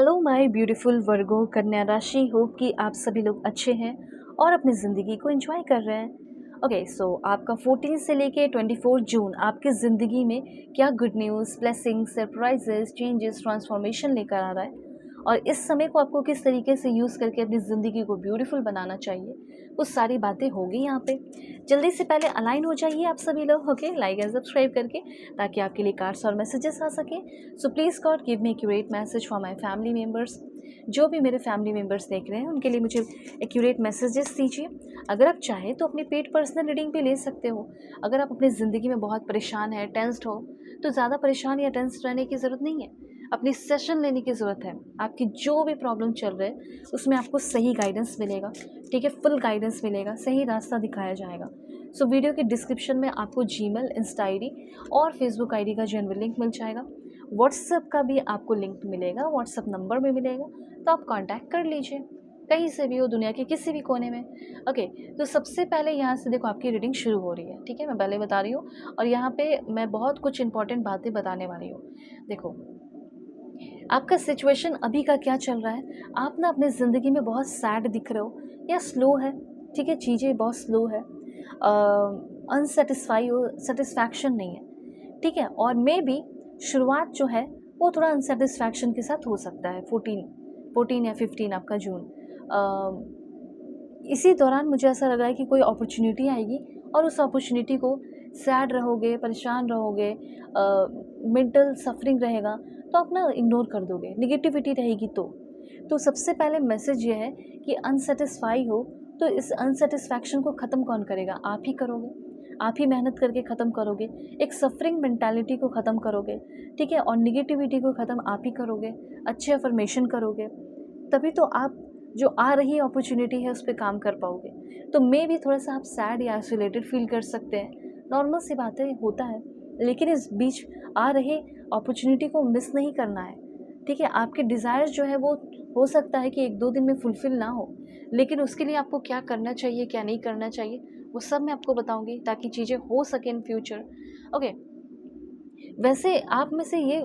Hello my beautiful वर्गो कन्या राशि। हो कि आप सभी लोग अच्छे हैं और अपनी ज़िंदगी को एंजॉय कर रहे हैं। ओके सो आपका 14 से लेके 24 जून आपकी ज़िंदगी में क्या good news, blessing, surprises, changes, transformation लेकर आ रहा है और इस समय को आपको किस तरीके से यूज़ करके अपनी ज़िंदगी को ब्यूटीफुल बनाना चाहिए, वो सारी बातें होगी यहाँ पे। जल्दी से पहले अलाइन हो जाइए आप सभी लोग, ओके, लाइक एंड सब्सक्राइब करके, ताकि आपके लिए कार्ड्स और मैसेजेस आ सकें। So please God give me accurate message for my family members. जो भी मेरे फैमिली मेम्बर्स देख रहे हैं उनके लिए मुझे एक्यूरेट मैसेजेस दीजिए। अगर आप चाहें तो अपनी पेड पर्सनल रीडिंग भी ले सकते हो। अगर आप अपनी ज़िंदगी में बहुत परेशान है, टेंस्ड हो, तो ज़्यादा परेशान या टेंस्ड रहने की ज़रूरत नहीं है, अपनी सेशन लेने की ज़रूरत है। आपकी जो भी प्रॉब्लम चल रहा है उसमें आपको सही गाइडेंस मिलेगा, ठीक है, फुल गाइडेंस मिलेगा, सही रास्ता दिखाया जाएगा। सो वीडियो के डिस्क्रिप्शन में आपको जीमेल, इंस्टा आईडी और फेसबुक आईडी का जेन्युइन लिंक मिल जाएगा। व्हाट्सएप का भी आपको लिंक मिलेगा, व्हाट्सएप नंबर भी मिलेगा, तो आप कांटेक्ट कर लीजिए कहीं से भी हो, दुनिया के किसी भी कोने में। ओके, तो सबसे पहले यहाँ से देखो आपकी रीडिंग शुरू हो रही है, ठीक है, मैं पहले बता रही हूँ और यहाँ पे मैं बहुत कुछ इंपॉर्टेंट बातें बताने वाली हूँ। देखो, आपका सिचुएशन अभी का क्या चल रहा है। आप ना अपनी ज़िंदगी में बहुत सैड दिख रहे हो या स्लो है, ठीक है, चीज़ें बहुत स्लो है, अनसेटिस्फाई हो, सेटिस्फैक्शन नहीं है, ठीक है। और मे बी शुरुआत जो है वो थोड़ा अनसेटिस्फैक्शन के साथ हो सकता है। 14 या 15 आपका जून, इसी दौरान मुझे ऐसा लग रहा है कि कोई अपॉर्चुनिटी आएगी और उस अपॉर्चुनिटी को सैड रहोगे, परेशान रहोगे, मेंटल सफरिंग रहेगा तो आप ना इग्नोर कर दोगे, निगेटिविटी रहेगी। तो सबसे पहले मैसेज ये है कि अनसेटिस्फाई हो तो इस अनसेटिस्फैक्शन को ख़त्म कौन करेगा? आप ही करोगे, आप ही मेहनत करके ख़त्म करोगे, एक सफरिंग मेंटालिटी को ख़त्म करोगे, ठीक है, और निगेटिविटी को ख़त्म आप ही करोगे, अच्छे अफर्मेशन करोगे, तभी तो आप जो आ रही अपॉर्चुनिटी है उस पर काम कर पाओगे। तो मे भी थोड़ा सा आप सैड या आइसोलेटेड फील कर सकते हैं, नॉर्मल सी बातें होता है, लेकिन इस बीच आ रहे अपॉर्चुनिटी को मिस नहीं करना है, ठीक है। आपके डिज़ायर्स जो है वो हो सकता है कि 1-2 दिन में फुलफ़िल ना हो, लेकिन उसके लिए आपको क्या करना चाहिए, क्या नहीं करना चाहिए, वो सब मैं आपको बताऊँगी ताकि चीज़ें हो सकें इन फ्यूचर। ओके, वैसे आप में से ये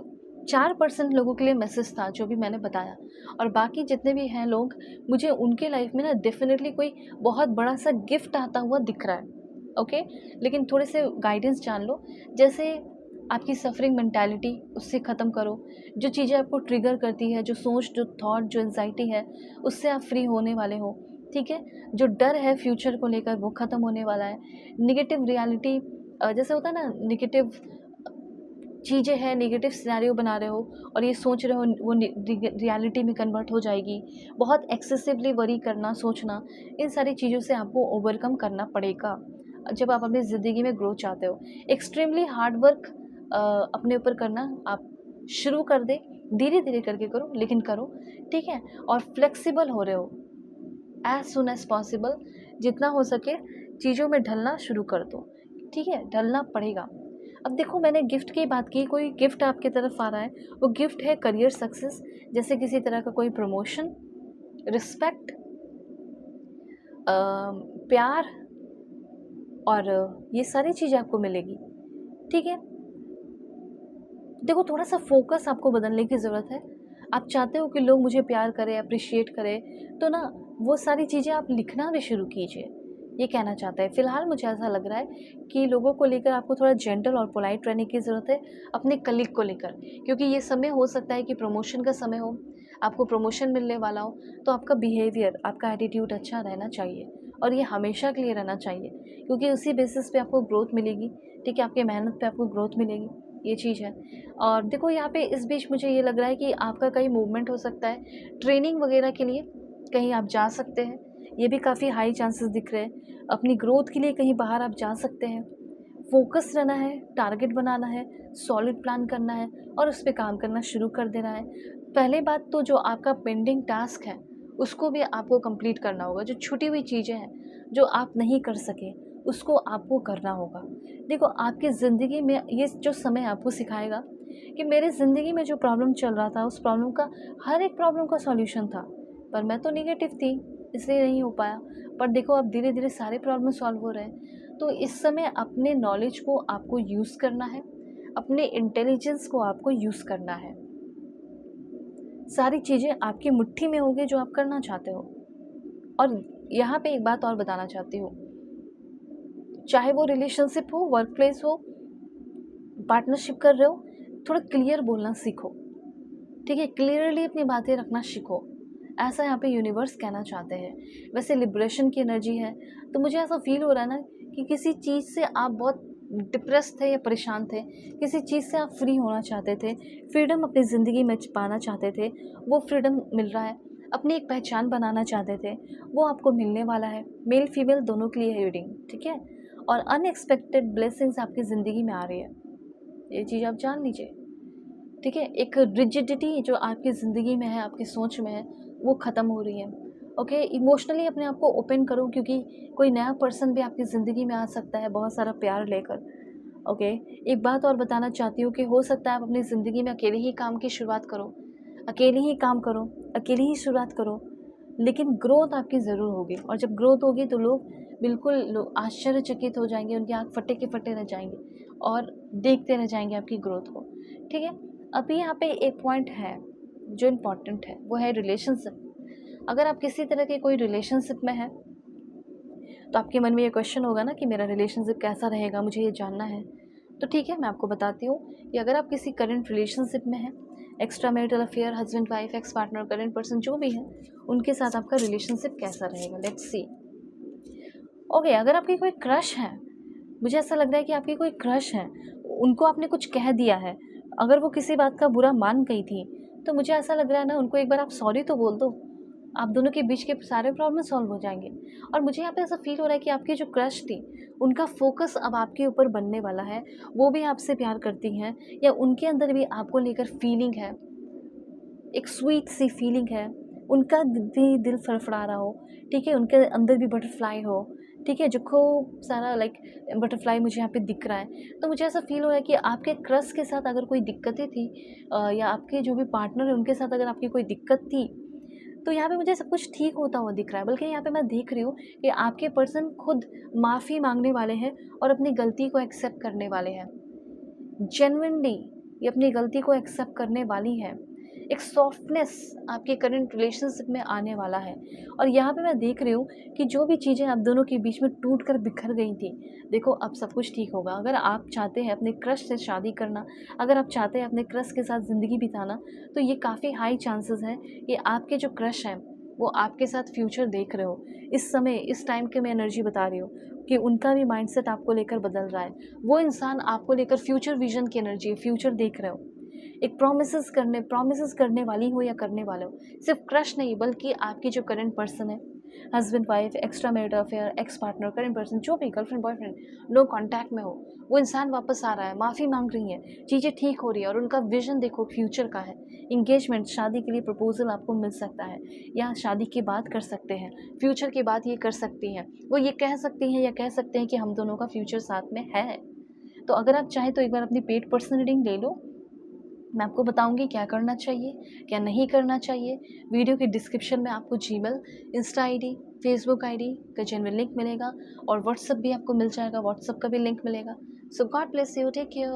4% लोगों के लिए मैसेज था जो भी मैंने बताया, और बाकी जितने भी हैं लोग, मुझे उनके लाइफ में ना डेफिनेटली कोई बहुत बड़ा सा गिफ्ट आता हुआ दिख रहा है। ओके, लेकिन थोड़े से गाइडेंस जान लो। जैसे आपकी सफरिंग मेंटालिटी, उससे ख़त्म करो। जो चीज़ें आपको ट्रिगर करती है, जो सोच, जो थॉट, जो एंजाइटी है, उससे आप फ्री होने वाले हो, ठीक है। जो डर है फ्यूचर को लेकर वो ख़त्म होने वाला है। निगेटिव रियलिटी, जैसे होता है ना, निगेटिव चीज़ें हैं, नेगेटिव सिनेरियो बना रहे हो और ये सोच रहे हो वो रियलिटी में कन्वर्ट हो जाएगी। बहुत एक्सेसिवली वरी करना, सोचना, इन सारी चीज़ों से आपको ओवरकम करना पड़ेगा जब आप अपनी ज़िंदगी में ग्रोथ चाहते हो। एक्सट्रीमली हार्ड वर्क अपने ऊपर करना आप शुरू कर दे, धीरे धीरे करके करो लेकिन करो, ठीक है। और फ्लेक्सिबल हो रहे हो, एज सुन एज पॉसिबल, जितना हो सके चीज़ों में ढलना शुरू कर दो, ठीक है, ढलना पड़ेगा। अब देखो, मैंने गिफ्ट की बात की, कोई गिफ्ट आपकी तरफ आ रहा है, वो गिफ्ट है करियर सक्सेस, जैसे किसी तरह का कोई प्रमोशन, रिस्पेक्ट, प्यार, और ये सारी चीज़ें आपको मिलेगी, ठीक है। देखो, थोड़ा सा फोकस आपको बदलने की ज़रूरत है। आप चाहते हो कि लोग मुझे प्यार करें, अप्रिशिएट करें, तो ना वो सारी चीज़ें आप लिखना भी शुरू कीजिए, ये कहना चाहता है। फ़िलहाल मुझे ऐसा लग रहा है कि लोगों को लेकर आपको थोड़ा जेंटल और पोलाइट रहने की ज़रूरत है, अपने कलीग को लेकर, क्योंकि ये समय हो सकता है कि प्रमोशन का समय हो, आपको प्रमोशन मिलने वाला हो, तो आपका बिहेवियर, आपका एटीट्यूड अच्छा रहना चाहिए और ये हमेशा के लिए रहना चाहिए, क्योंकि उसी बेसिस पे आपको ग्रोथ मिलेगी, ठीक है, आपकी मेहनत पे आपको ग्रोथ मिलेगी, ये चीज़ है। और देखो, यहाँ पे इस बीच मुझे ये लग रहा है कि आपका कहीं मूवमेंट हो सकता है, ट्रेनिंग वगैरह के लिए कहीं आप जा सकते हैं, ये भी काफ़ी हाई चांसेस दिख रहे हैं। अपनी ग्रोथ के लिए कहीं बाहर आप जा सकते हैं। फोकस रहना है, टारगेट बनाना है, सॉलिड प्लान करना है और उस पे काम करना शुरू कर देना है। पहले बात तो जो आपका पेंडिंग टास्क है उसको भी आपको कंप्लीट करना होगा। जो छूटी हुई चीज़ें हैं, जो आप नहीं कर सके, उसको आपको करना होगा। देखो, आपकी ज़िंदगी में ये जो समय आपको सिखाएगा कि मेरे ज़िंदगी में जो प्रॉब्लम चल रहा था, उस प्रॉब्लम का, हर एक प्रॉब्लम का सॉल्यूशन था, पर मैं तो नेगेटिव थी, इसलिए नहीं हो पाया। पर देखो, अब धीरे धीरे सारे प्रॉब्लम सॉल्व हो रहे हैं। तो इस समय अपने नॉलेज को आपको यूज़ करना है, अपने इंटेलिजेंस को आपको यूज़ करना है। सारी चीज़ें आपकी मुट्ठी में होगी जो आप करना चाहते हो। और यहाँ पे एक बात और बताना चाहती हूँ, चाहे वो रिलेशनशिप हो, वर्क प्लेस हो, पार्टनरशिप कर रहे हो, थोड़ा क्लियर बोलना सीखो, ठीक है? क्लियरली अपनी बातें रखना सीखो, ऐसा यहाँ पे यूनिवर्स कहना चाहते हैं। वैसे लिबरेशन की एनर्जी है, तो मुझे ऐसा फील हो रहा है ना कि किसी चीज़ से आप बहुत डिप्रेस थे या परेशान थे, किसी चीज़ से आप फ्री होना चाहते थे, फ्रीडम अपनी ज़िंदगी में पाना चाहते थे, वो फ्रीडम मिल रहा है। अपनी एक पहचान बनाना चाहते थे, वो आपको मिलने वाला है। मेल फीमेल दोनों के लिए है रीडिंग, ठीक है? और अनएक्सपेक्टेड ब्लेसिंग्स आपकी ज़िंदगी में आ रही है, ये चीज़ आप जान लीजिए, ठीक है? एक रिजिडिटी जो आपकी ज़िंदगी में है, आपकी सोच में है, वो ख़त्म हो रही है। ओके, इमोशनली अपने आप को ओपन करो, क्योंकि कोई नया पर्सन भी आपकी ज़िंदगी में आ सकता है बहुत सारा प्यार लेकर। ओके, एक बात और बताना चाहती हूँ कि हो सकता है आप अपनी ज़िंदगी में अकेले ही काम की शुरुआत करो, अकेले ही काम करो, अकेले ही शुरुआत करो, लेकिन ग्रोथ आपकी ज़रूर होगी। और जब ग्रोथ होगी तो लोग आश्चर्यचकित हो जाएंगे, उनकी आँख फटे के फटे रह जाएंगे और देखते रह जाएंगे आपकी ग्रोथ को, ठीक है? अभी यहाँ पे एक पॉइंट है जो इम्पॉर्टेंट है, वो है रिलेशनशिप। अगर आप किसी तरह के कोई रिलेशनशिप में हैं, तो आपके मन में ये क्वेश्चन होगा ना कि मेरा रिलेशनशिप कैसा रहेगा, मुझे ये जानना है। तो ठीक है, मैं आपको बताती हूँ कि अगर आप किसी करंट रिलेशनशिप में हैं, extra marital affair, husband wife, ex partner, current person जो भी है, उनके साथ आपका रिलेशनशिप कैसा रहेगा, लेट्स सी। ओके, अगर आपकी कोई क्रश है, मुझे ऐसा लग रहा है कि आपकी कोई क्रश है, उनको आपने कुछ कह दिया है, अगर वो किसी बात का बुरा मान गई थी, तो मुझे ऐसा लग रहा है ना, उनको एक बार आप सॉरी तो बोल दो, आप दोनों के बीच के सारे प्रॉब्लम सॉल्व हो जाएंगे। और मुझे यहाँ पे ऐसा फील हो रहा है कि आपकी जो क्रश थी, उनका फोकस अब आपके ऊपर बनने वाला है, वो भी आपसे प्यार करती हैं, या उनके अंदर भी आपको लेकर फीलिंग है, एक स्वीट सी फीलिंग है, उनका भी दिल फड़फड़ा रहा हो, ठीक है? उनके अंदर भी बटरफ्लाई हो, ठीक है? जो खूब सारा लाइक बटरफ्लाई मुझे यहाँ पे दिख रहा है। तो मुझे ऐसा फील हो रहा है कि आपके क्रश के साथ अगर कोई दिक्कतें थी, या आपके जो भी पार्टनर है उनके साथ अगर आपकी कोई दिक्कत थी, तो यहाँ पे मुझे सब कुछ ठीक होता हुआ दिख रहा है। बल्कि यहाँ पे मैं देख रही हूँ कि आपके पर्सन खुद माफ़ी मांगने वाले हैं और अपनी गलती को एक्सेप्ट करने वाले हैं। जेन्युइनली ये अपनी गलती को एक्सेप्ट करने वाली है। एक सॉफ्टनेस आपके करंट रिलेशनशिप में आने वाला है। और यहाँ पे मैं देख रही हूँ कि जो भी चीज़ें आप दोनों के बीच में टूट कर बिखर गई थी, देखो अब सब कुछ ठीक होगा। अगर आप चाहते हैं अपने क्रश से शादी करना, अगर आप चाहते हैं अपने क्रश के साथ ज़िंदगी बिताना, तो ये काफ़ी हाई चांसेस हैं कि आपके जो क्रश हैं वो आपके साथ फ्यूचर देख रहे हो। इस समय, इस टाइम के मैं एनर्जी बता रही हूँ कि उनका भी माइंडसेट आपको लेकर बदल रहा है। वो इंसान आपको लेकर फ्यूचर विजन की एनर्जी है, फ्यूचर देख रहे हो। एक प्रॉमिसेस करने वाली हो या करने वाले हो। सिर्फ क्रश नहीं, बल्कि आपकी जो करंट पर्सन है, husband wife, extra marital affair, ex partner, current person, जो भी गर्लफ्रेंड बॉयफ्रेंड, लो कॉन्टैक्ट में हो, वो इंसान वापस आ रहा है, माफ़ी मांग रही है, चीज़ें ठीक हो रही है और उनका विजन देखो फ्यूचर का है। इंगेजमेंट, शादी के लिए प्रपोजल आपको मिल सकता है, या शादी की बात कर सकते हैं, फ्यूचर की बात ये कर सकती हैं, वो ये कह सकती हैं या कह सकते हैं कि हम दोनों का फ्यूचर साथ में है। तो अगर आप चाहें तो एक बार अपनी पेड पर्सन रीडिंग ले लो। मैं आपको बताऊंगी क्या करना चाहिए, क्या नहीं करना चाहिए। वीडियो के डिस्क्रिप्शन में आपको Gmail, Insta ID, Facebook ID का जेन्युइन लिंक मिलेगा और व्हाट्सएप भी आपको मिल जाएगा, व्हाट्सएप का भी लिंक मिलेगा। So God bless you, take care.